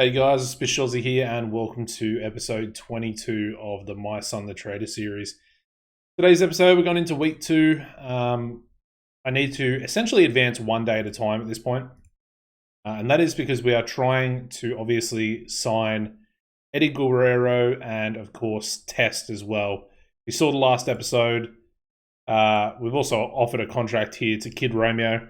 Hey guys, AuspiciousAussie here, and welcome to episode 22 of the My Son the Traitor series. Today's episode, we're going into week 2. I need to essentially advance one day at a time at this point. And that is because we are trying to obviously sign Eddie Guerrero and, of course, Test as well. We saw the last episode. We've also offered a contract here to Kid Romeo.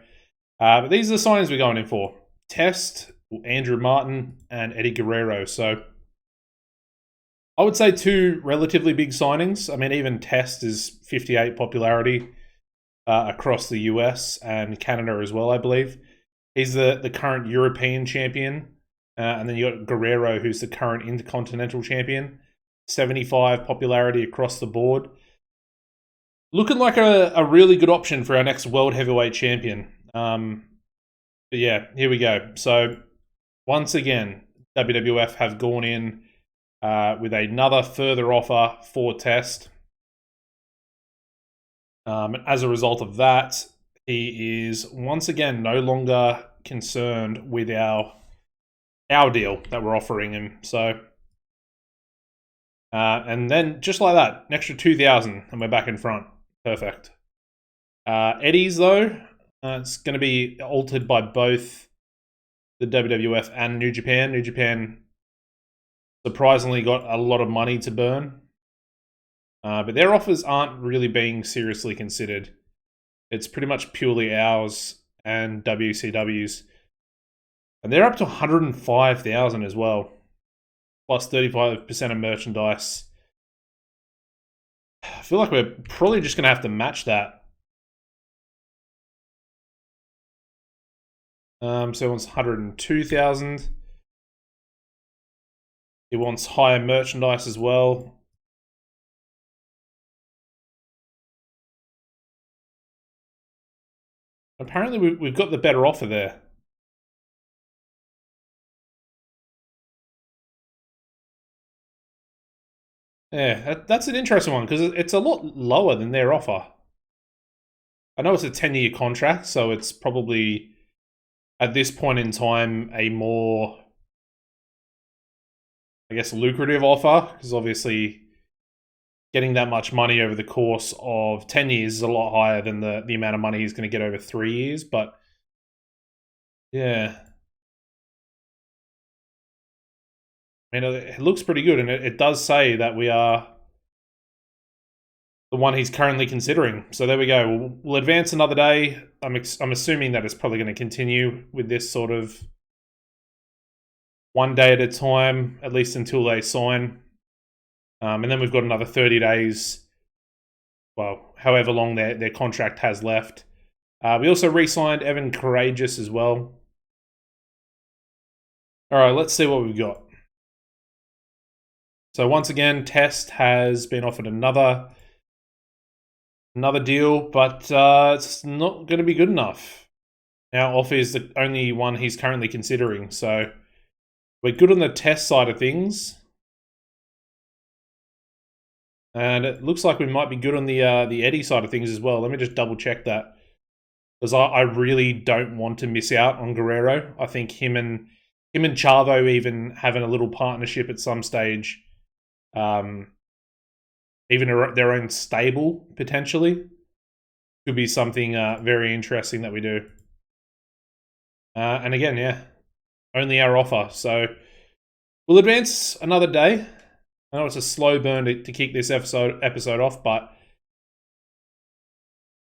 But these are the signings we're going in for. Test, Andrew Martin, and Eddie Guerrero. So I would say two relatively big signings. I mean, even Test is 58 popularity across the US and Canada as well, I believe. He's the current European champion. And then you got Guerrero, who's the current Intercontinental champion. 75 popularity across the board. Looking like a really good option for our next World Heavyweight Champion. But yeah, here we go. So once again, WWF have gone in with another further offer for Test. As a result of that, he is once again no longer concerned with our deal that we're offering him. So, and then just like that, an extra 2,000, and we're back in front. Perfect. Eddie's though, it's going to be altered by both the WWF and New Japan. New Japan surprisingly got a lot of money to burn. But their offers aren't really being seriously considered. It's pretty much purely ours and WCW's. And they're up to 105,000 as well. Plus 35% of merchandise. I feel like we're probably just going to have to match that. So he wants 102,000. He wants higher merchandise as well. Apparently we've got the better offer there. Yeah, that's an interesting one because it's a lot lower than their offer. I know it's a 10-year contract, so it's probably, at this point in time, a more, I guess, lucrative offer, because obviously getting that much money over the course of 10 years is a lot higher than the amount of money he's going to get over 3 years, but yeah. I mean, it looks pretty good, and it does say that we are the one he's currently considering. So there we go. We'll advance another day. I'm assuming that it's probably going to continue with this sort of one day at a time, at least until they sign. And then we've got another 30 days, well, however long their contract has left. We also re-signed Evan Courageous as well. All right, let's see what we've got. So once again, Test has been offered another deal, but it's not going to be good enough. Our offer is the only one he's currently considering, so we're good on the Test side of things. And it looks like we might be good on the Eddie side of things as well. Let me just double check that, because I really don't want to miss out on Guerrero. I think him and Chavo even having a little partnership at some stage, even their own stable potentially, could be something very interesting that we do. And again, yeah, only our offer. So we'll advance another day. I know it's a slow burn to kick this episode off, but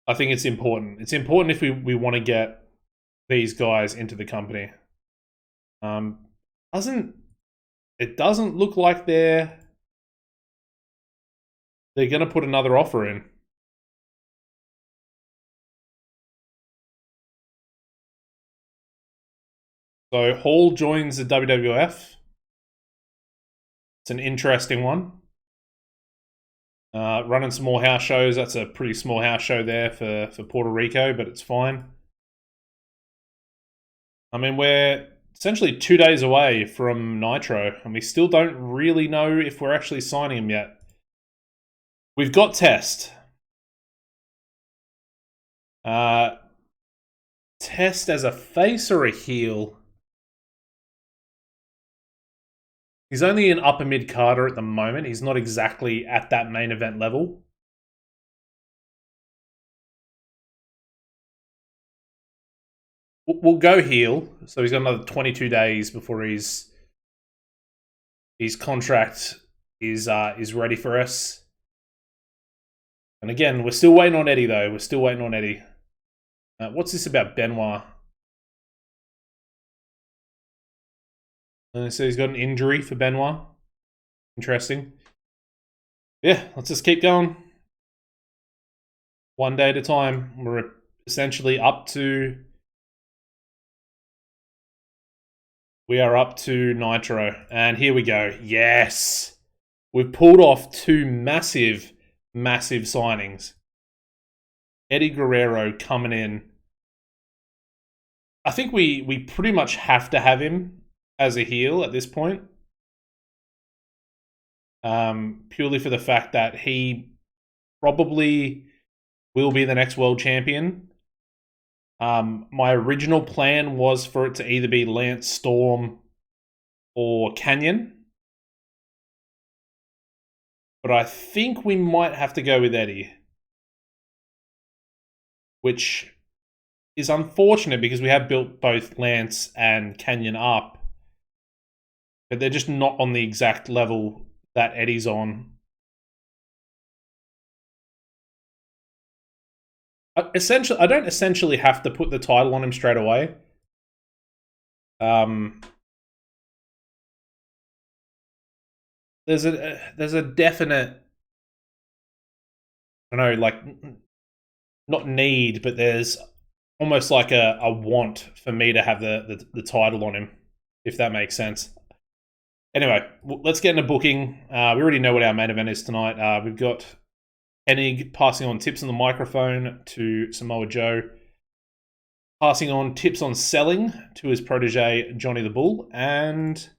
I think it's important. It's important if we want to get these guys into the company. It doesn't look like they're going to put another offer in. So Hall joins the WWF. It's an interesting one. Running some more house shows. That's a pretty small house show there for Puerto Rico, but it's fine. I mean, we're essentially 2 days away from Nitro, and we still don't really know if we're actually signing him yet. We've got Test. Test as a face or a heel? He's only an upper mid carder at the moment. He's not exactly at that main event level. We'll go heel. So he's got another 22 days before his contract is ready for us. And again, we're still waiting on Eddie, though. We're still waiting on Eddie. What's this about Benoit? So he's got an injury for Benoit. Interesting. Yeah, let's just keep going. One day at a time. We're essentially up to... We are up to Nitro. And here we go. Yes! We've pulled off two massive signings. Eddie Guerrero coming in. I think we pretty much have to have him as a heel at this point. Purely for the fact that he probably will be the next world champion. My original plan was for it to either be Lance Storm or Canyon. But I think we might have to go with Eddie. Which is unfortunate because we have built both Lance and Canyon up. But they're just not on the exact level that Eddie's on. I don't essentially have to put the title on him straight away. There's a definite, I don't know, like, not need, but there's almost like a want for me to have the title on him, if that makes sense. Anyway, let's get into booking. We already know what our main event is tonight. We've got Hennig passing on tips on the microphone to Samoa Joe, passing on tips on selling to his protege, Johnny the Bull, and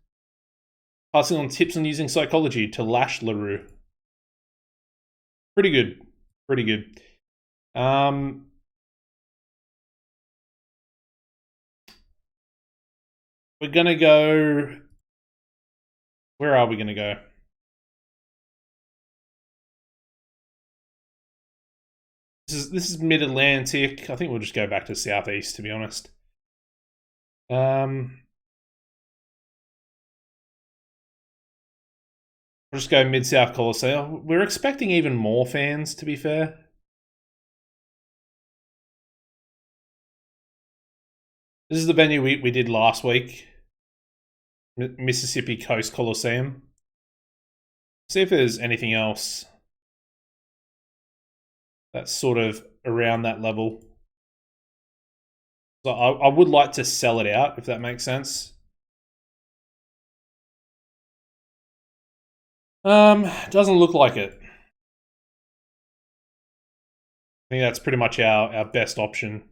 passing on tips on using psychology to Lash LaRue. Pretty good. Pretty good. We're going to go... Where are we going to go? This is Mid-Atlantic. I think we'll just go back to Southeast, to be honest. We'll just go Mid-South Coliseum. We're expecting even more fans, to be fair. This is the venue we did last week. Mississippi Coast Coliseum. See if there's anything else that's sort of around that level. So I would like to sell it out, if that makes sense. Doesn't look like it. I think that's pretty much our best option.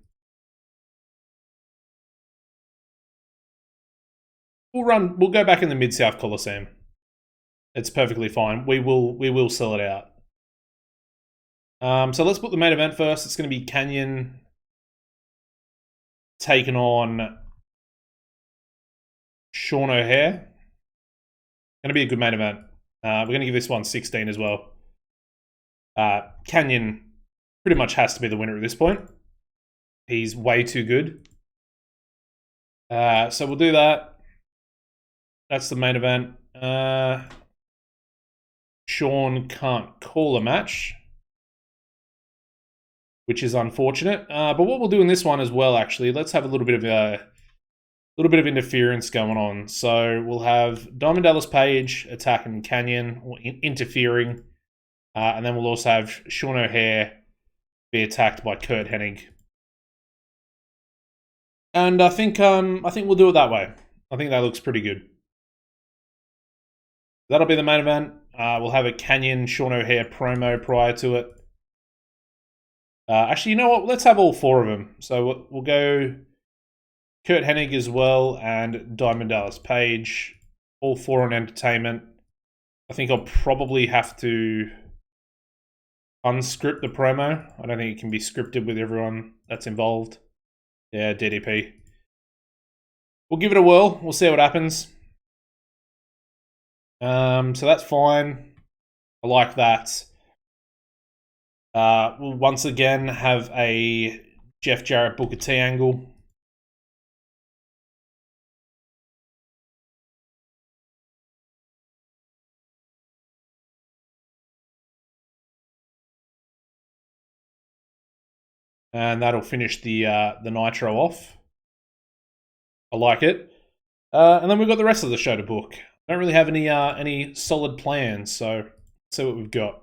We'll go back in the Mid-South Coliseum. It's perfectly fine. We will sell it out. So let's put the main event first. It's going to be Canyon taking on Sean O'Hare. Going to be a good main event. We're going to give this one 16 as well. Canyon pretty much has to be the winner at this point. He's way too good. So we'll do that. That's the main event. Sean can't call a match, which is unfortunate. But what we'll do in this one as well, actually, let's have a little bit of interference going on. So we'll have Diamond Dallas Page attacking Canyon, or interfering, and then we'll also have Sean O'Hare be attacked by Curt Hennig. And I think we'll do it that way. I think that looks pretty good. That'll be the main event. We'll have a Canyon Sean O'Hare promo prior to it. Actually, you know what? Let's have all four of them. So we'll go Curt Hennig as well and Diamond Dallas Page. All four on entertainment. I think I'll probably have to unscript the promo. I don't think it can be scripted with everyone that's involved. Yeah, DDP. We'll give it a whirl. We'll see what happens. So that's fine. I like that. We'll once again have a Jeff Jarrett Booker T angle. And that'll finish the Nitro off. I like it. And then we've got the rest of the show to book. Don't really have any solid plans, so let's see what we've got.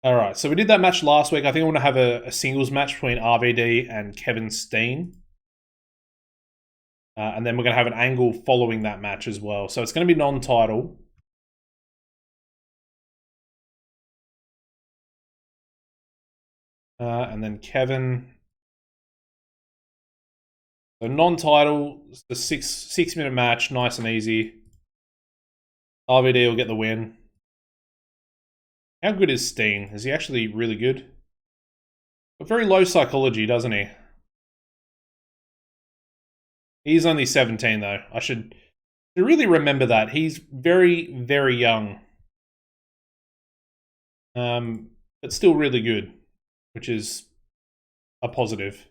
All right, so we did that match last week. I think I want to have a singles match between RVD and Kevin Steen. And then we're going to have an angle following that match as well. So it's going to be non-title. And then Kevin. So non-title, the six-minute match, nice and easy. RVD will get the win. How good is Steen? Is he actually really good? But very low psychology, doesn't he? He's only 17, though. I should really remember that. He's very, very young. But still really good, which is a positive.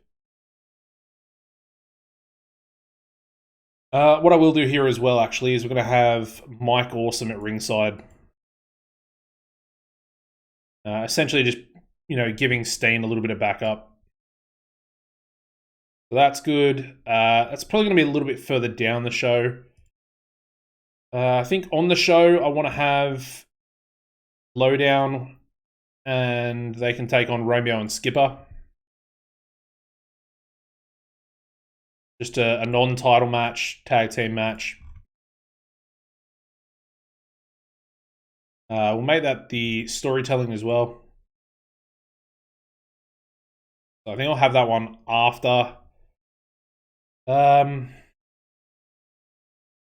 What I will do here as well, actually, is we're going to have Mike Awesome at ringside. Essentially just, giving Steen a little bit of backup. So that's good. That's probably going to be a little bit further down the show. I think on the show, I want to have Lowdown, and they can take on Romeo and Skipper. Just a non-title match, tag team match. We'll make that the storytelling as well. So I think I'll have that one after.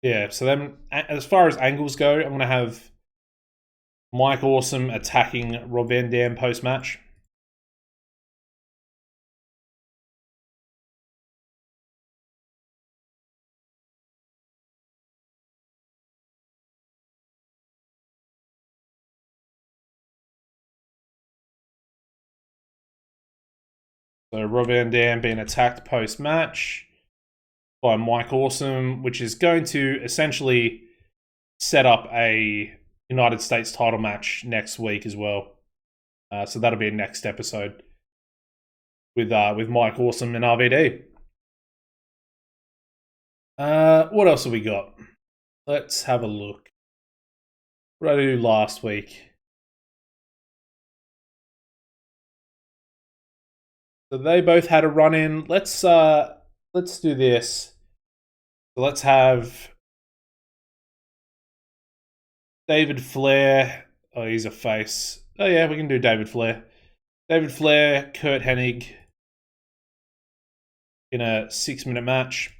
Yeah, so then as far as angles go, I'm going to have Mike Awesome attacking Rob Van Dam post-match. So Rob Van Dam being attacked post-match by Mike Awesome, which is going to essentially set up a United States title match next week as well. So that'll be a next episode with Mike Awesome and RVD. What else have we got? Let's have a look. What did I do last week? So they both had a run in. Let's do this. So let's have David Flair. Oh, he's a face. Oh yeah, we can do David Flair. David Flair, Kurt Hennig in a 6-minute match.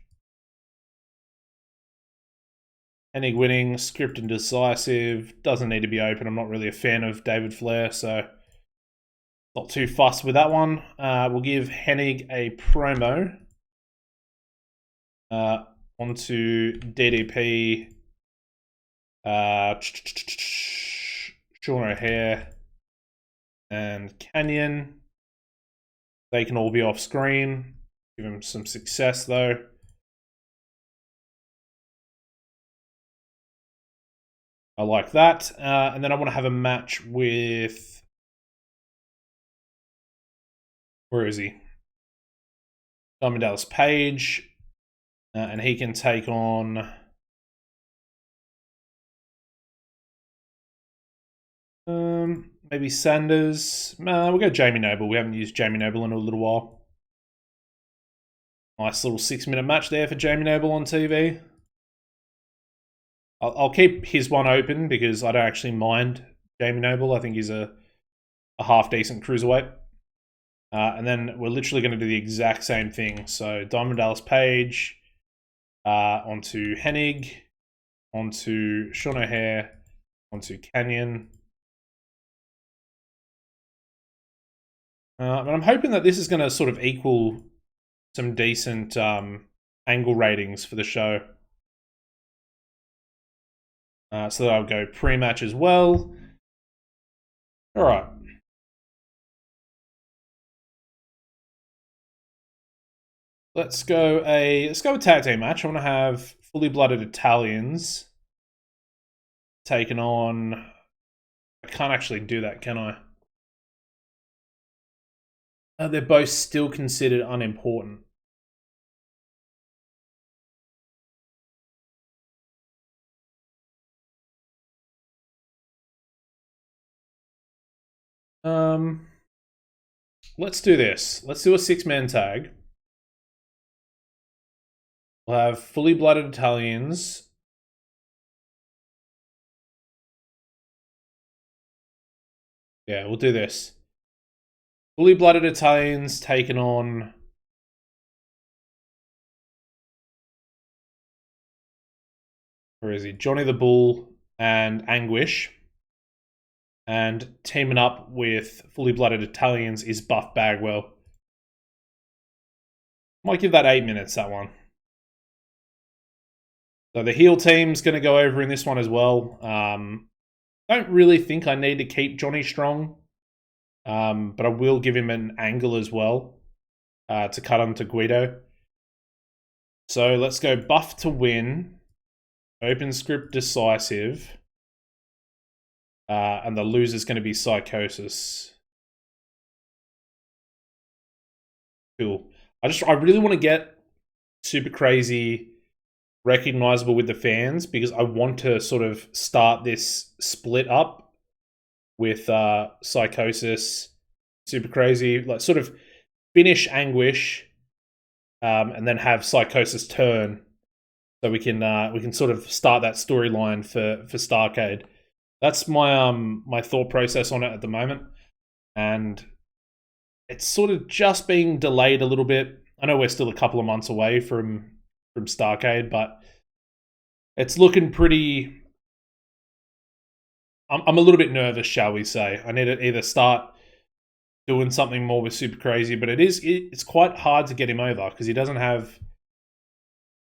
Hennig winning, script and decisive. Doesn't need to be open. I'm not really a fan of David Flair, so not too fussed with that one. We'll give Hennig a promo. Onto DDP. Sean O'Hare and Canyon. They can all be off screen. Give him some success though. I like that. And then I want to have a match with... Where is he? Diamond Dallas Page. And he can take on... maybe Sanders. We'll go Jamie Noble. We haven't used Jamie Noble in a little while. Nice little 6-minute match there for Jamie Noble on TV. I'll keep his one open because I don't actually mind Jamie Noble. I think he's a half-decent cruiserweight. And then we're literally going to do the exact same thing. So Diamond Dallas Page, onto Hennig, onto Sean O'Hare, onto Canyon. But I'm hoping that this is going to sort of equal some decent angle ratings for the show. So that'll go pre-match as well. All right. Let's go a tag team match. I want to have Fully Blooded Italians taking on. I can't actually do that, can I? They're both still considered unimportant. Let's do this. Let's do a 6-man tag. We'll have Fully Blooded Italians. Yeah, we'll do this. Fully Blooded Italians taking on. Where is he? Johnny the Bull and Anguish. And teaming up with Fully Blooded Italians is Buff Bagwell. Might give that 8 minutes, that one. So the heel team's going to go over in this one as well. Don't really think I need to keep Johnny strong. But I will give him an angle as well to cut onto Guido. So let's go Buff to win. Open script decisive. And the loser's going to be Psychosis. Cool. I really want to get Super Crazy recognizable with the fans because I want to sort of start this split up with Psychosis, Super Crazy, like sort of finish Anguish, and then have Psychosis turn, so we can sort of start that storyline for Starcade. That's my my thought process on it at the moment, and it's sort of just being delayed a little bit. I know we're still a couple of months away from Starcade, but it's looking pretty. I'm a little bit nervous, shall we say? I need to either start doing something more with Super Crazy, but it's quite hard to get him over because he doesn't have.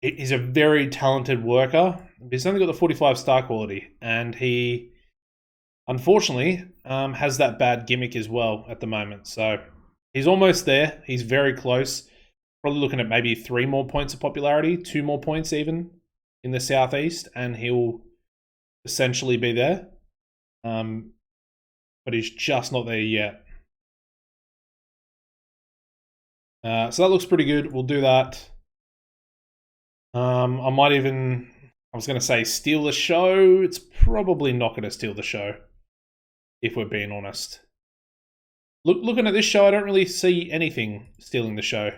He's a very talented worker. He's only got the 45 star quality, and he unfortunately has that bad gimmick as well at the moment. So he's almost there. He's very close. Probably looking at maybe 3 more points of popularity, 2 more points even in the Southeast, and he'll essentially be there. But he's just not there yet. So that looks pretty good. We'll do that. I might even, I was going to say steal the show. It's probably not going to steal the show, if we're being honest. Looking at this show, I don't really see anything stealing the show.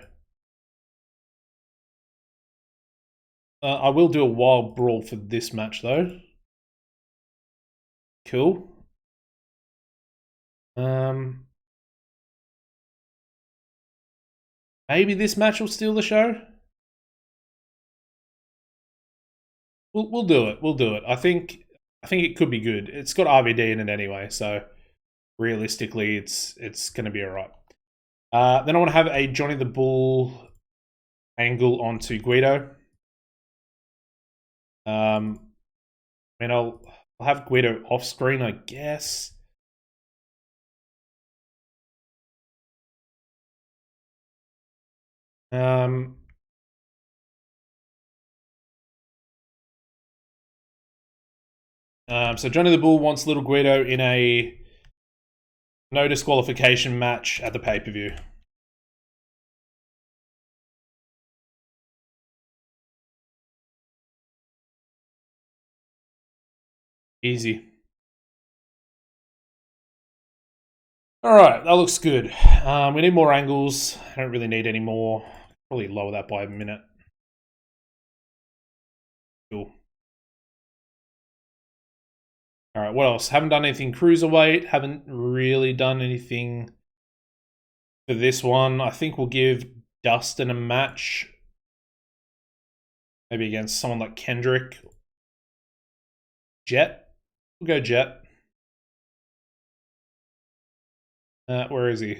I will do a wild brawl for this match, though. Cool. Maybe this match will steal the show. We'll do it. We'll do it. I think it could be good. It's got RVD in it anyway, so realistically, it's going to be alright. Then I want to have a Johnny the Bull angle onto Guido. I mean, I'll have Guido off screen, I guess. So Johnny the Bull wants Little Guido in a no disqualification match at the pay-per-view. Easy. Alright, that looks good. We need more angles. I don't really need any more. Probably lower that by a minute. Cool. Alright, what else? Haven't done anything cruiserweight. Haven't really done anything for this one. I think we'll give Dustin a match. Maybe against someone like Kendrick. Jet? We'll go Jet. Where is he?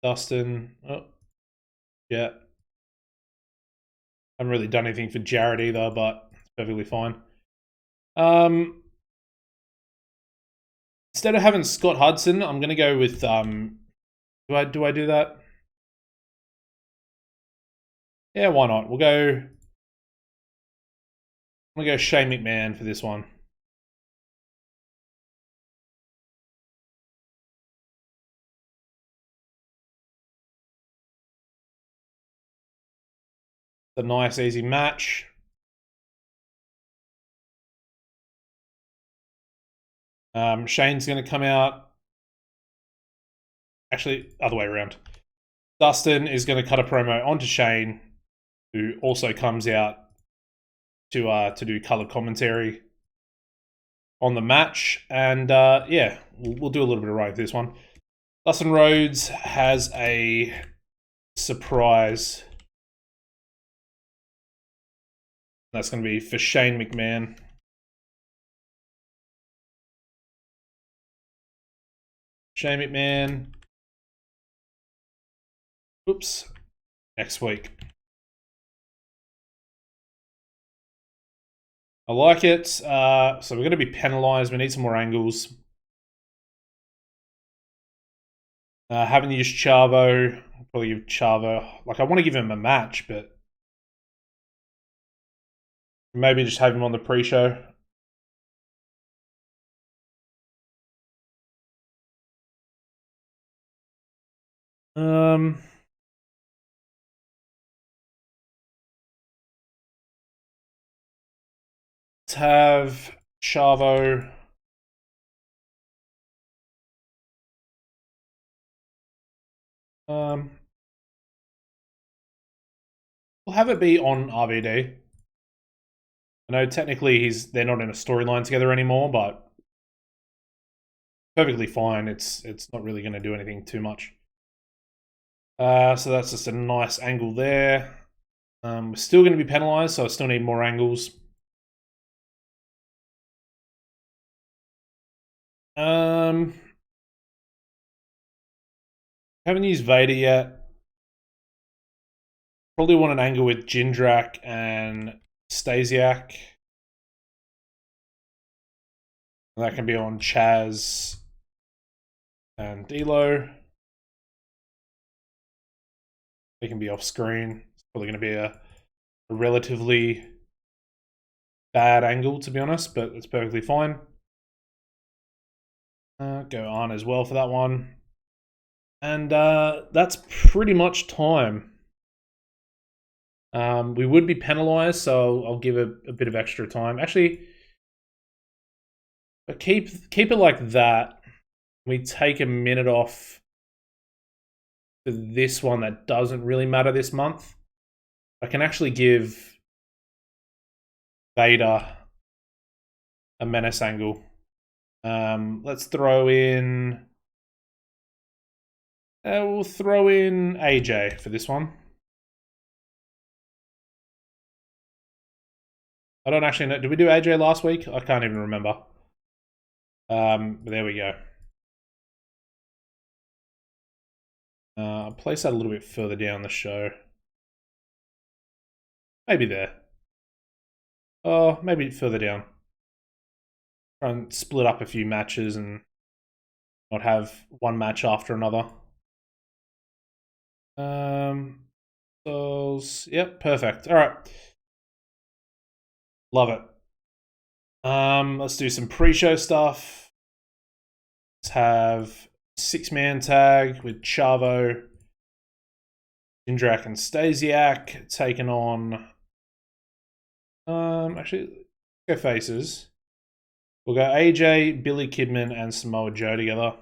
Dustin. Oh, Jet. Haven't really done anything for Jared either, but it's perfectly fine. Instead of having Scott Hudson, I'm gonna go with do I do that? Yeah, why not? I'm gonna go Shane McMahon for this one. It's a nice, easy match. Shane's going to come out. Actually, other way around. Dustin is going to cut a promo onto Shane, who also comes out to do color commentary on the match. And yeah, we'll do a little bit of running with this one. Dustin Rhodes has a surprise. That's going to be for Shane McMahon. Shane McMahon. Oops. Next week. I like it. So we're going to be penalized. We need some more angles. Haven't used Chavo. I'll probably give Chavo. Like, I want to give him a match, but maybe just have him on the pre-show. Let's have Chavo. We'll have it be on RVD. I know technically they're not in a storyline together anymore, but perfectly fine. It's not really going to do anything too much. So that's just a nice angle there. We're still going to be penalized, so I still need more angles. Haven't used Vader yet. Probably want an angle with Jindrak and Stasiak. That can be on Chaz and D'Lo. They can be off screen. It's probably going to be a relatively bad angle, to be honest, but it's perfectly fine. Go on as well for that one. And that's pretty much time. We would be penalized, so I'll give a bit of extra time. Actually, but keep it like that. We take a minute off for this one that doesn't really matter this month. I can actually give Vader a menace angle. Let's throw in. We'll throw in AJ for this one. I don't actually know. Did we do AJ last week? I can't even remember. But there we go. I'll place that a little bit further down the show. Maybe there. Oh, maybe further down. Try and split up a few matches and not have one match after another. Yep, perfect. All right. Love it. Let's do some pre-show stuff. Let's have 6-man tag with Chavo, Jindrak, and Stasiak taking on. Actually, go faces. We'll go AJ, Billy Kidman, and Samoa Joe together.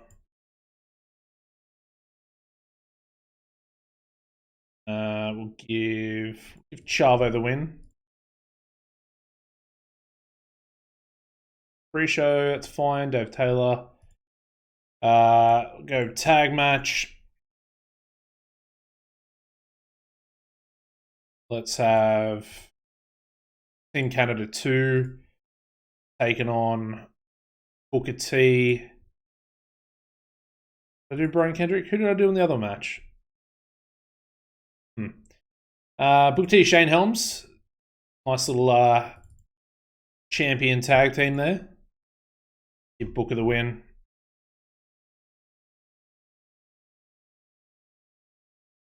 We'll give Chavo the win. Pre-show, that's fine. Dave Taylor. Go tag match. Let's have Team Canada 2 taking on Booker T. Did I do Brian Kendrick? Who did I do in the other match? Booker T, Shane Helms. Nice little champion tag team there. Give Booker the win.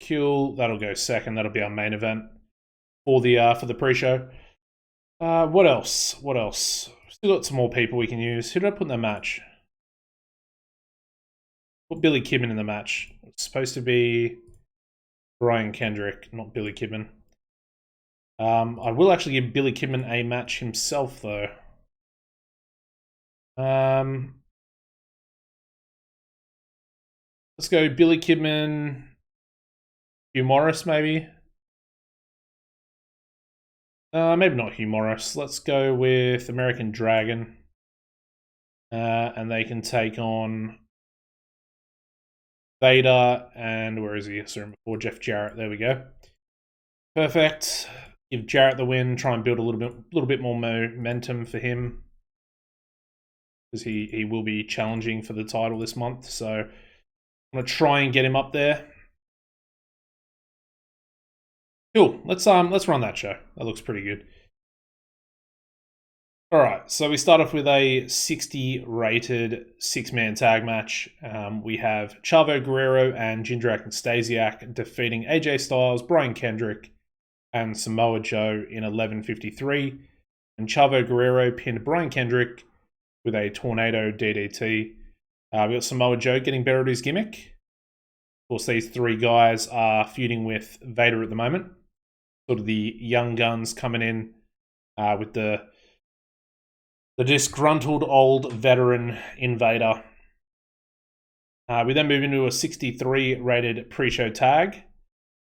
Cool. That'll go second. That'll be our main event for the pre-show. What else? What else? Still got some more people we can use. Who did I put in the match? Put Billy Kidman in the match. It's supposed to be Brian Kendrick, not Billy Kidman. I will actually give Billy Kidman a match himself, though. Let's go Billy Kidman, Hugh Morris, maybe. Maybe not Hugh Morris. Let's go with American Dragon. And they can take on Vader and where is he? I saw him before. Jeff Jarrett. There we go. Perfect. Give Jarrett the win. Try and build a little bit more momentum for him, because he will be challenging for the title this month. So I'm gonna try and get him up there. Cool. Let's run that show. That looks pretty good. All right, so we start off with a 60 rated 6-man tag match. We have Chavo Guerrero and Jindrak and Stasiak defeating AJ Styles, Brian Kendrick, and Samoa Joe in 11:53. And Chavo Guerrero pinned Brian Kendrick with a tornado DDT. We got Samoa Joe getting better at his gimmick. Of course, these three guys are feuding with Vader at the moment. Sort of the young guns coming in with the disgruntled old veteran Invader. We then move into a 63 rated pre-show tag.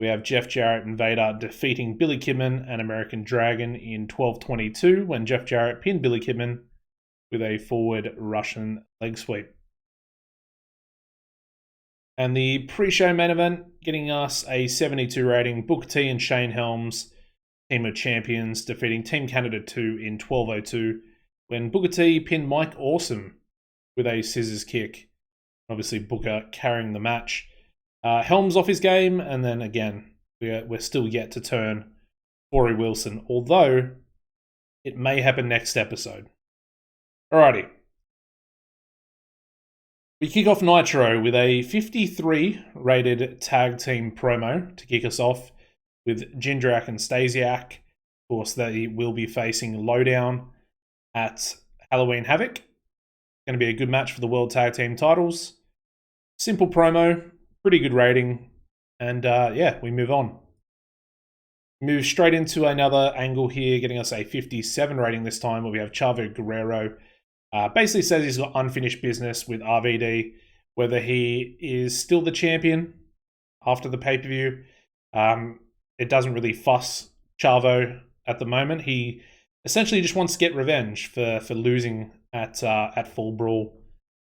We have Jeff Jarrett and Vader defeating Billy Kidman and American Dragon in 12:22 when Jeff Jarrett pinned Billy Kidman with a forward Russian leg sweep. And the pre-show main event, getting us a 72 rating, Booker T and Shane Helms, Team of Champions, defeating Team Canada 2 in 12:02 when Booker T pinned Mike Awesome with a scissors kick. Obviously, Booker carrying the match. Helms off his game, and then again, we're still yet to turn Corey Wilson, although it may happen next episode. Alrighty. We kick off Nitro with a 53 rated tag team promo to kick us off with Jindrak and Stasiak. Of course, they will be facing Lowdown at Halloween Havoc. Going to be a good match for the World Tag Team titles. Simple promo, pretty good rating, and yeah, we move on. Move straight into another angle here, getting us a 57 rating this time, where we have Chavo Guerrero. Basically says he's got unfinished business with RVD, whether he is still the champion after the pay-per-view. It doesn't really fuss Chavo at the moment. He essentially just wants to get revenge for losing at Full Brawl,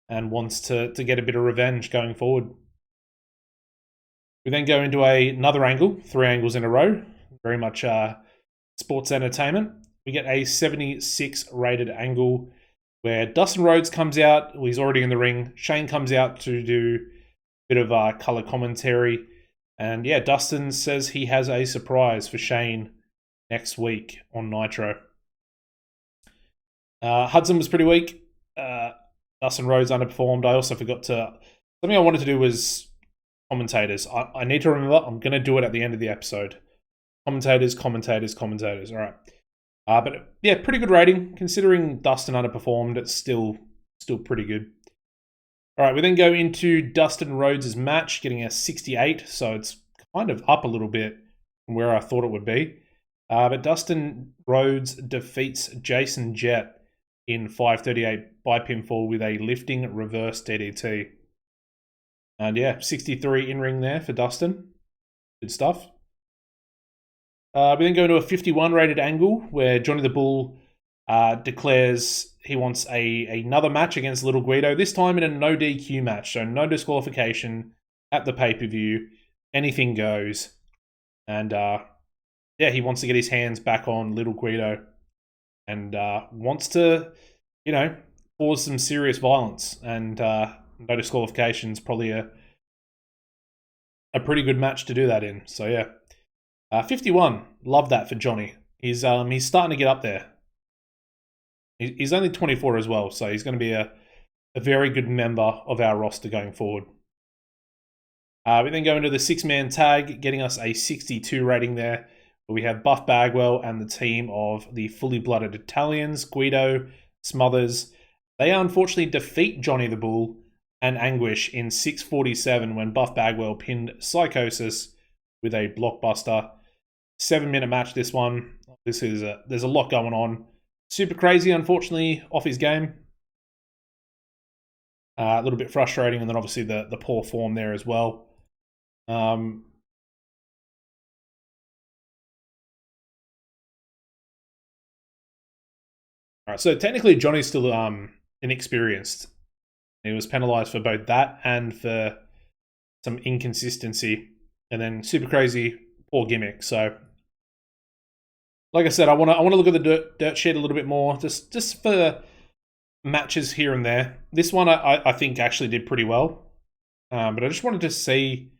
and wants to get a bit of revenge going forward. We then go into another angle, 3 angles in a row, very much sports entertainment. We get a 76 rated angle where Dustin Rhodes comes out. Well, he's already in the ring. Shane comes out to do a bit of color commentary. And yeah, Dustin says he has a surprise for Shane next week on Nitro. Hudson was pretty weak. Dustin Rhodes underperformed. I also forgot to... Something I wanted to do was commentators. I need to remember. I'm going to do it at the end of the episode. Commentators. All right. But yeah, pretty good rating. Considering Dustin underperformed, it's still pretty good. All right, we then go into Dustin Rhodes' match, getting a 68. So it's kind of up a little bit from where I thought it would be. But Dustin Rhodes defeats Jason Jett in 5:38 by pinfall with a lifting reverse DDT. And yeah, 63 in-ring there for Dustin. Good stuff. We then go into a 51 rated angle where Johnny the Bull declares he wants another match against Little Guido, this time in a no DQ match, so no disqualification at the pay-per-view. Anything goes. And yeah, he wants to get his hands back on Little Guido and wants to, cause some serious violence. And no disqualification is probably a pretty good match to do that in. So yeah. 51. Love that for Johnny. He's starting to get up there. He's only 24 as well, so he's going to be a very good member of our roster going forward. We then go into the 6-man tag, getting us a 62 rating there. We have Buff Bagwell and the team of the Fully Blooded Italians, Guido, Smothers. They unfortunately defeat Johnny the Bull and Anguish in 6:47 when Buff Bagwell pinned Psychosis with a blockbuster. 7-minute match, this one. There's a lot going on. Super Crazy, unfortunately, off his game. A little bit frustrating, and then obviously the poor form there as well. All right, so technically Johnny's still inexperienced. He was penalised for both that and for some inconsistency. And then Super Crazy, poor gimmick. So, like I said, I want to look at the dirt sheet a little bit more, just for matches here and there. This one I think actually did pretty well, but I just wanted to see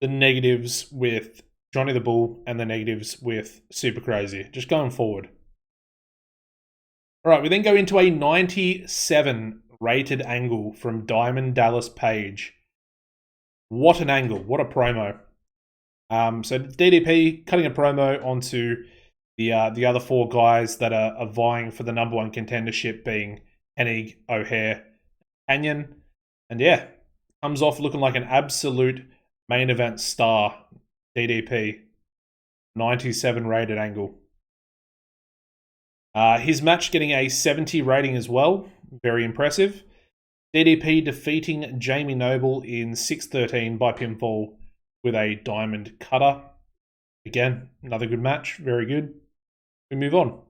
the negatives with Johnny the Bull and the negatives with Super Crazy, just going forward. All right, we then go into a 97 rated angle from Diamond Dallas Page. What an angle, what a promo. So DDP cutting a promo onto the other 4 guys that are vying for the #1 contendership, being Hennig, O'Hare, Canyon. And yeah, comes off looking like an absolute main event star, DDP. 97 rated angle. His match getting a 70 rating as well. Very impressive. DDP defeating Jamie Noble in 6:13 by pinfall with a diamond cutter. Again, another good match. Very good. We move on.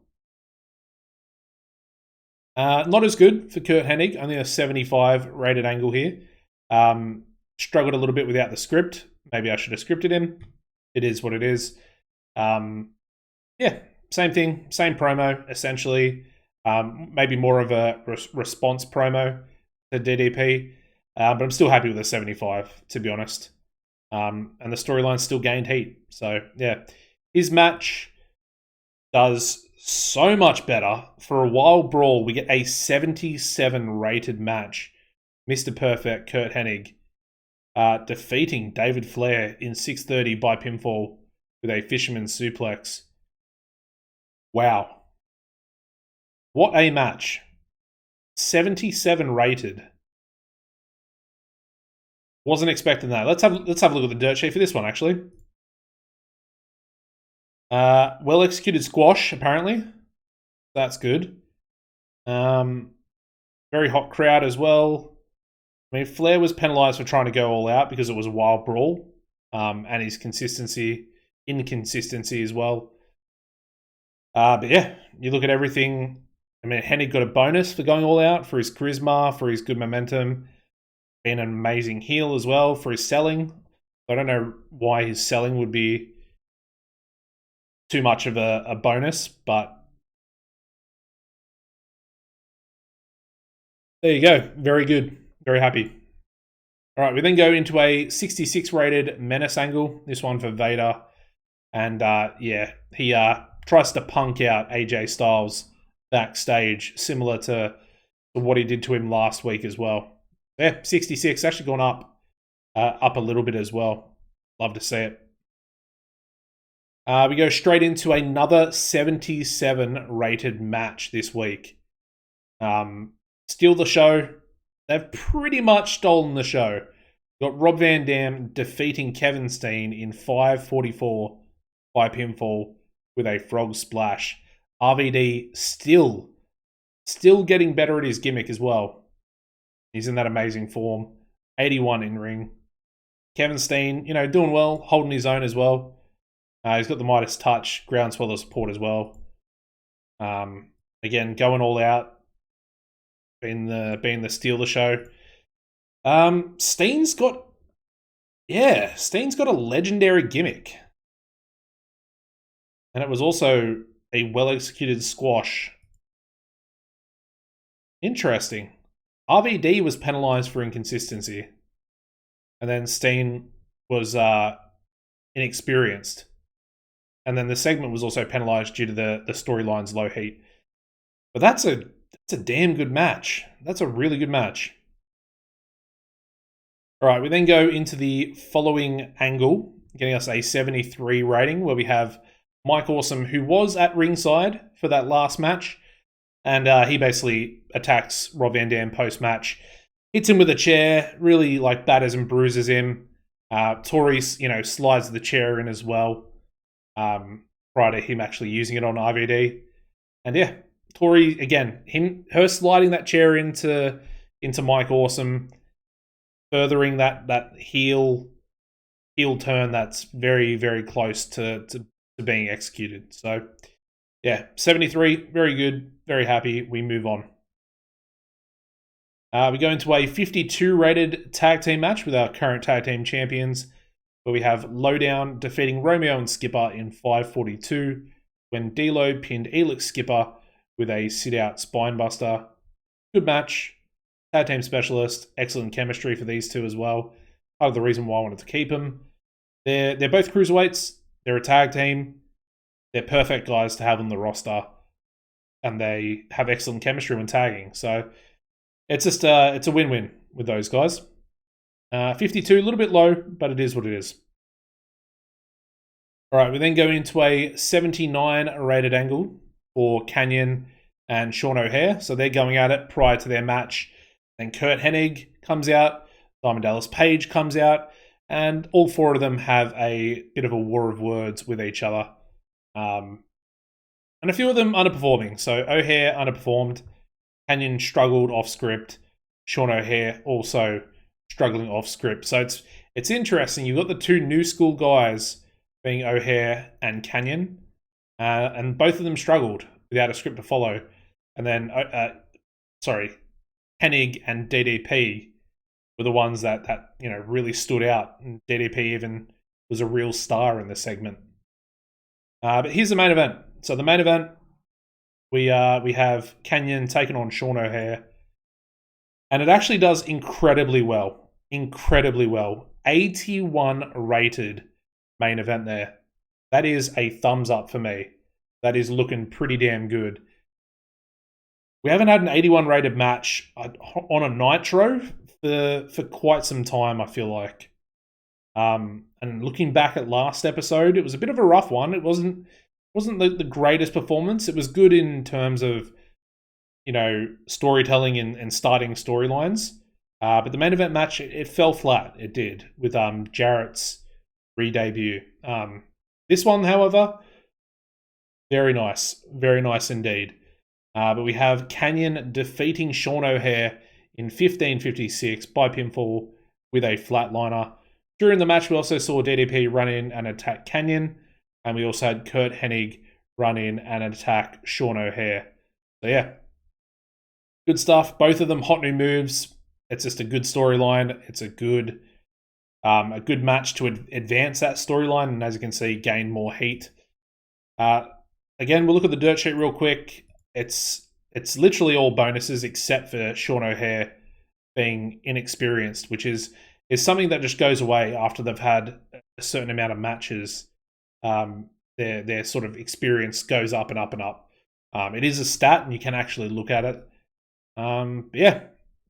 Not as good for Curt Hennig. Only a 75 rated angle here. Struggled a little bit without the script. Maybe I should have scripted him. It is what it is. Yeah, same thing. Same promo, essentially. Maybe more of a response promo to DDP. But I'm still happy with the 75, to be honest. And the storyline still gained heat. So, yeah. His match does so much better. For a Wild Brawl, we get a 77 rated match. Mr. Perfect, Curt Hennig, defeating David Flair in 6:30 by pinfall with a fisherman's suplex. Wow. What a match. 77 rated. Wasn't expecting that. Let's have a look at the dirt sheet for this one, actually. Well executed squash, apparently. That's good. Very hot crowd as well. I mean, Flair was penalised for trying to go all out because it was a Wild Brawl, and his inconsistency as well. But yeah, you look at everything. I mean, Hennig got a bonus for going all out, for his charisma, for his good momentum. Being an amazing heel as well, for his selling. I don't know why his selling would be too much of a bonus, but there you go. Very good. Very happy. All right, we then go into a 66 rated Menace angle. This one for Vader. And yeah, he tries to punk out AJ Styles backstage, similar to what he did to him last week as well. Yeah, 66, actually gone up a little bit as well. Love to see it. We go straight into another 77 rated match this week. Steal the show. They've pretty much stolen the show. We've got Rob Van Dam defeating Kevin Steen in 5:44 by pinfall with a frog splash. RVD still getting better at his gimmick as well. He's in that amazing form. 81 in ring. Kevin Steen, doing well, holding his own as well. He's got the Midas touch, groundswell of support as well. Again, going all out, being the steal the show. Steen's got a legendary gimmick. And it was also a well-executed squash. Interesting. RVD was penalised for inconsistency. And then Steen was inexperienced. And then the segment was also penalised due to the storyline's low heat. But that's a damn good match. That's a really good match. All right, we then go into the following angle, getting us a 73 rating, where we have Mike Awesome, who was at ringside for that last match, and he basically attacks Rob Van Dam post-match, hits him with a chair, really like batters and bruises him. Tori, slides the chair in as well, prior to him actually using it on RVD. And yeah, Tori, again, her sliding that chair into Mike Awesome, furthering that heel turn that's very, very close to being executed. So yeah, 73, very good, very happy. We move on. We go into a 52 rated tag team match with our current tag team champions, where we have Lowdown defeating Romeo and Skipper in 542 when D'Lo pinned Elix Skipper with a sit-out spinebuster. Good match. Tag team specialist, excellent chemistry for these two as well. Part of the reason why I wanted to keep them. They're both cruiserweights. They're a tag team. They're perfect guys to have on the roster, and they have excellent chemistry when tagging. So it's just it's a win-win with those guys. 52, a little bit low, but it is what it is. All right, we then go into a 79 rated angle for Canyon and Sean O'Haire. So they're going at it prior to their match. Then Kurt Hennig comes out, Diamond Dallas Page comes out, and all four of them have a bit of a war of words with each other. And a few of them underperforming. So O'Haire underperformed, Canyon struggled off script, Sean O'Haire also struggling off script. So it's interesting. You've got the two new school guys being O'Haire and Canyon, and both of them struggled without a script to follow. And then, Hennig and DDP were the ones that really stood out. And DDP even was a real star in the segment. But here's the main event. So the main event, we have Canyon taking on Sean O'Haire, and it actually does incredibly well. Incredibly well. 81 rated main event there. That is a thumbs up for me. That is looking pretty damn good. We haven't had an 81 rated match on a Nitro for quite some time, I feel like. And looking back at last episode, it was a bit of a rough one. It wasn't the greatest performance. It was good in terms of, storytelling and starting storylines. But the main event match, it fell flat. It did, with Jarrett's re-debut. This one, however, very nice. Very nice indeed. But we have Canyon defeating Sean O'Haire in 15:56 by pinfall with a flatliner. During the match, we also saw DDP run in and attack Canyon, and we also had Kurt Hennig run in and attack Sean O'Haire. So yeah, good stuff. Both of them hot new moves. It's just a good storyline. It's a good match to advance that storyline, and as you can see, gain more heat. Again, we'll look at the dirt sheet real quick. It's literally all bonuses except for Sean O'Haire being inexperienced, which is something that just goes away after they've had a certain amount of matches. Their sort of experience goes up and up and up. It is a stat, and you can actually look at it. But yeah,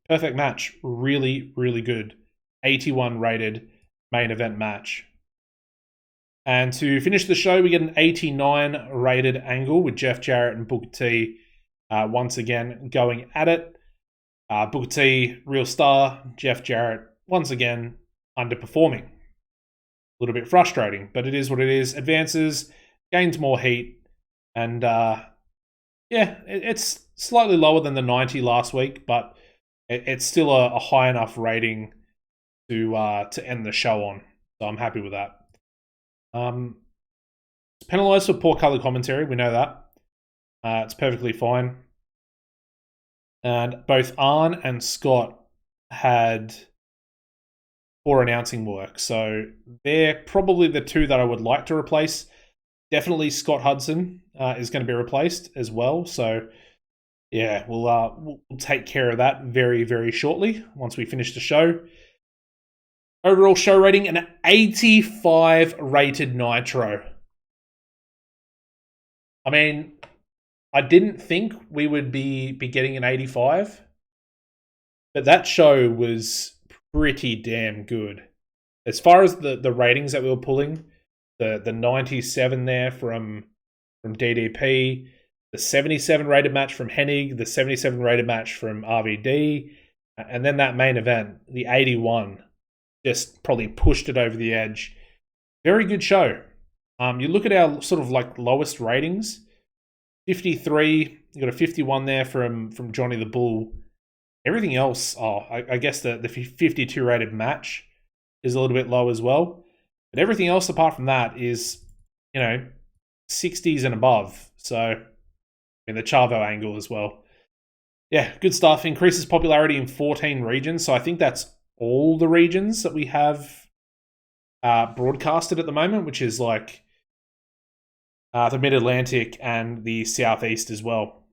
perfect match. Really, really good. 81 rated main event match. And to finish the show, we get an 89 rated angle with Jeff Jarrett and Booker T once again going at it. Booker T, real star. Jeff Jarrett, once again, underperforming. A little bit frustrating, but it is what it is. Advances, gains more heat, and it's slightly lower than the 90 last week, but it's still a high enough rating to end the show on. So I'm happy with that. It's penalised for poor colour commentary. We know that. It's perfectly fine. And both Arn and Scott had poor announcing work. So they're probably the two that I would like to replace. Definitely Scott Hudson is going to be replaced as well. So yeah, we'll take care of that very, very shortly once we finish the show. Overall show rating, an 85 rated Nitro. I mean, I didn't think we would be getting an 85, but that show was pretty damn good. As far as the ratings that we were pulling, the 97 there from DDP, the 77 rated match from Hennig, the 77 rated match from RVD, and then that main event, the 81, just probably pushed it over the edge. Very good show. You look at our sort of like lowest ratings, 53, you got a 51 there from Johnny the Bull. Everything else, I guess the 52 rated match is a little bit low as well. But everything else apart from that is, 60s and above. So, the Chavo angle as well. Yeah, good stuff. Increases popularity in 14 regions. So I think that's all the regions that we have broadcasted at the moment, which is like the Mid-Atlantic and the Southeast as well.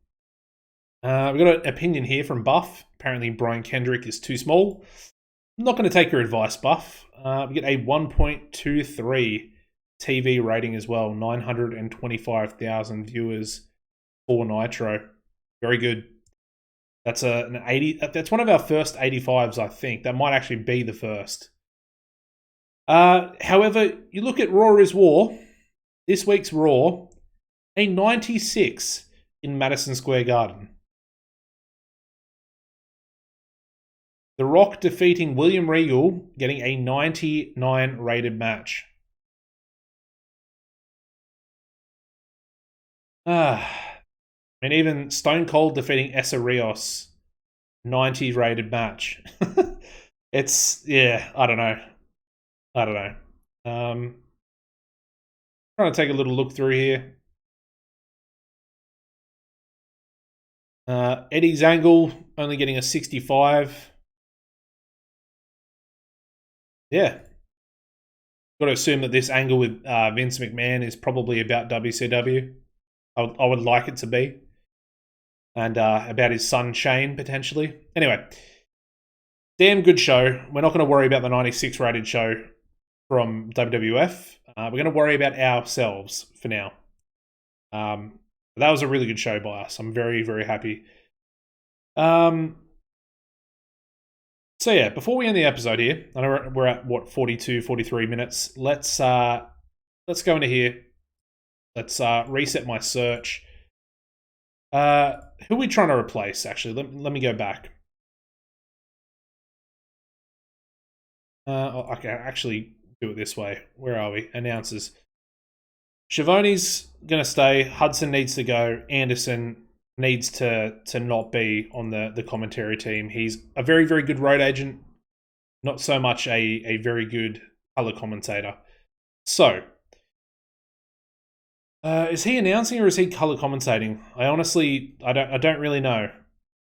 We've got an opinion here from Buff. Apparently Brian Kendrick is too small. I'm not going to take your advice, Buff. We get a 1.23 TV rating as well. 925,000 viewers for Nitro. Very good. That's an 80. That's one of our first 85s, I think. That might actually be the first. However, you look at Raw is War. This week's Raw, a 96 in Madison Square Garden. The Rock defeating William Regal, getting a 99 rated match. Even Stone Cold defeating Essa Rios, 90 rated match. I don't know. Trying to take a little look through here. Eddie's angle only getting a 65. Yeah. Got to assume that this angle with Vince McMahon is probably about WCW. I would like it to be. And about his son Shane, potentially. Anyway, damn good show. We're not going to worry about the 96 rated show from WWF. We're going to worry about ourselves for now. That was a really good show by us. I'm very, very happy. So yeah, before we end the episode here, I know we're at, 42, 43 minutes. Let's go into here. Let's reset my search. Who are we trying to replace, actually? Let me go back. I can actually do it this way. Where are we? Announcers. Schiavone's going to stay. Hudson needs to go. Anderson needs to not be on the commentary team. He's a very, very good road agent. Not so much a very good color commentator. So, is he announcing or is he color commentating? I don't really know.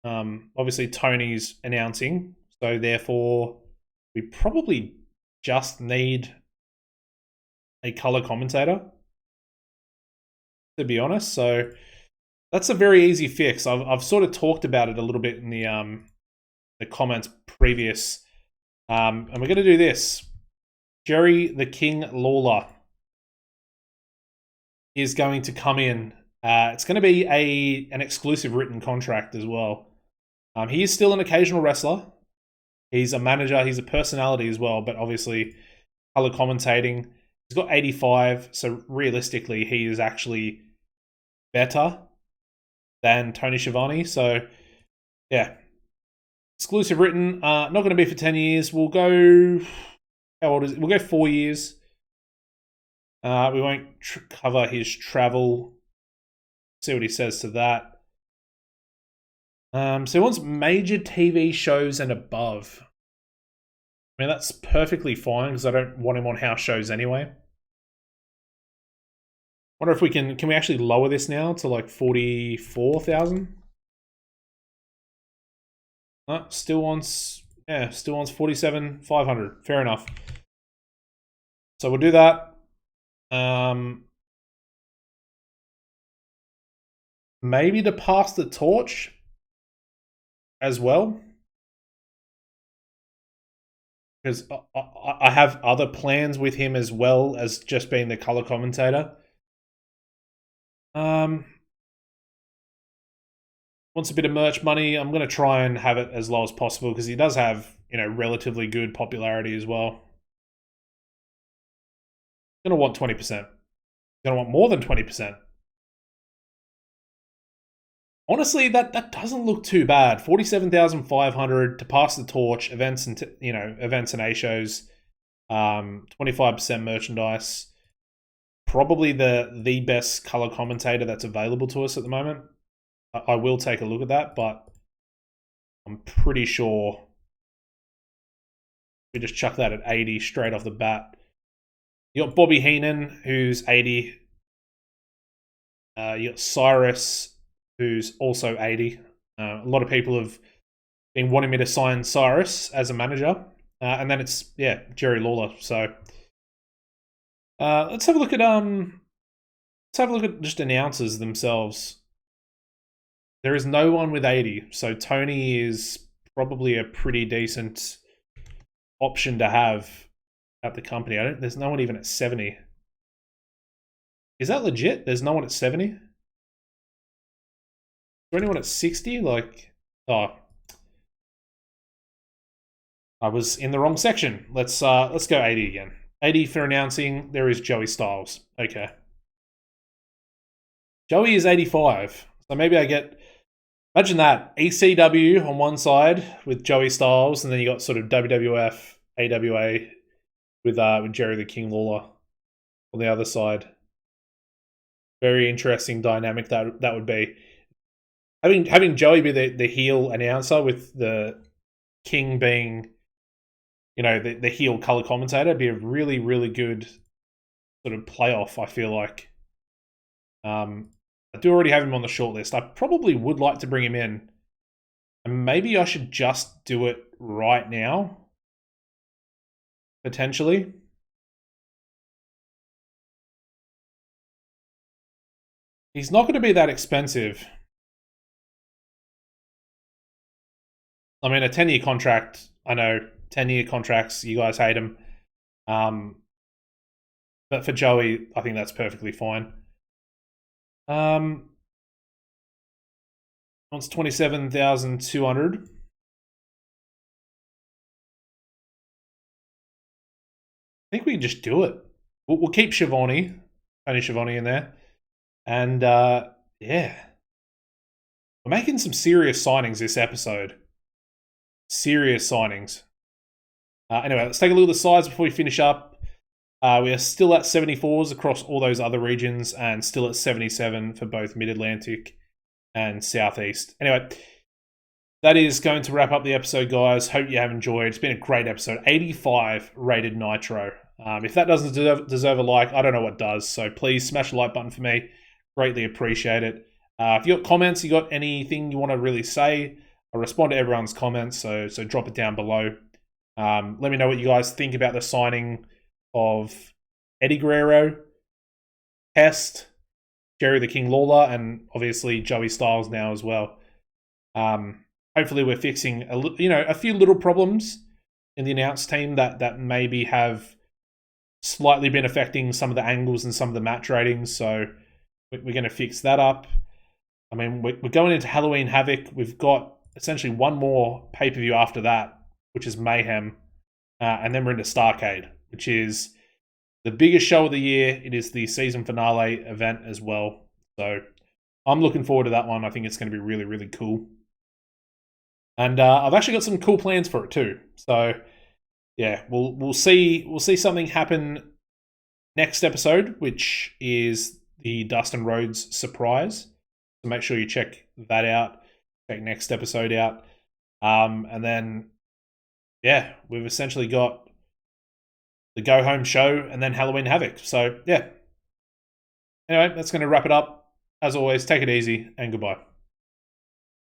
Obviously Tony's announcing, so therefore we probably just need a color commentator, to be honest. So that's a very easy fix. I've sort of talked about it a little bit in the comments previous. And we're going to do this. Jerry the King Lawler is going to come in. It's going to be an exclusive written contract as well. He is still an occasional wrestler. He's a manager. He's a personality as well, but obviously color commentating. He's got 85, so realistically, he is actually better than Tony Schiavone. So, yeah. Exclusive written. Not going to be for 10 years. We'll go... How old is it? We'll go 4 years. We won't cover his travel. See what he says to that. So he wants major TV shows and above. I mean, that's perfectly fine because I don't want him on house shows anyway. Wonder if we can we actually lower this now to like 44,000? Still wants 47,500. Fair enough. So we'll do that. Maybe to pass the torch as well, because I have other plans with him as well as just being the color commentator. wants a bit of merch money, I'm going to try and have it as low as possible because he does have, relatively good popularity as well. Going to want 20%. Going to want more than 20%. Honestly, that doesn't look too bad. 47,500 to pass the torch, events and events and A shows, 25% merchandise. Probably the best color commentator that's available to us at the moment. I will take a look at that, but I'm pretty sure we just chuck that at 80 straight off the bat. You got Bobby Heenan, who's 80. You got Cyrus, who's also 80. A lot of people have been wanting me to sign Cyrus as a manager. And then it's, Jerry Lawler. So let's have a look at just announcers themselves. There is no one with 80, so Tony is probably a pretty decent option to have at the company. There's no one even at 70. Is that legit? There's no one at 70? Is there anyone at 60? I was in the wrong section. Let's go 80 again. 80 for announcing. There is Joey Styles. Okay. Joey is 85. So maybe I get... Imagine that. ECW on one side with Joey Styles, and then you got sort of WWF, AWA with Jerry the King Lawler on the other side. Very interesting dynamic that would be. Having Joey be the heel announcer with the King being, the heel color commentator would be a really, really good sort of playoff, I feel like. I do already have him on the shortlist. I probably would like to bring him in. And maybe I should just do it right now. Potentially. He's not going to be that expensive. I mean, a 10-year contract. I know, 10-year contracts, you guys hate them. But for Joey, I think that's perfectly fine. Wants 27,200. I think we can just do it. We'll keep Tony Schiavone in there. And, we're making some serious signings this episode. Serious signings. Anyway, let's take a look at the sides before we finish up. We are still at 74s across all those other regions and still at 77 for both Mid-Atlantic and Southeast. Anyway, that is going to wrap up the episode, guys. Hope you have enjoyed. It's been a great episode. 85 rated Nitro. If that doesn't deserve a like, I don't know what does. So please smash the like button for me. Greatly appreciate it. If you got comments, you got anything you want to really say, I respond to everyone's comments, so drop it down below. Let me know what you guys think about the signing of Eddie Guerrero, Pest, Jerry the King Lawler, and obviously Joey Styles now as well. Hopefully we're fixing a few little problems in the announce team that maybe have slightly been affecting some of the angles and some of the match ratings, so we're going to fix that up. I mean, we're going into Halloween Havoc. We've got essentially one more pay-per-view after that, which is Mayhem, and then we're into Starrcade, which is the biggest show of the year. It is the season finale event as well. So I'm looking forward to that one. I think it's going to be really, really cool. And I've actually got some cool plans for it too. So yeah, we'll see something happen next episode, which is the Dustin Rhodes surprise. So make sure you check that out. Check next episode out. And then we've essentially got the Go Home show and then Halloween Havoc. So yeah. Anyway, that's going to wrap it up. As always, take it easy and goodbye.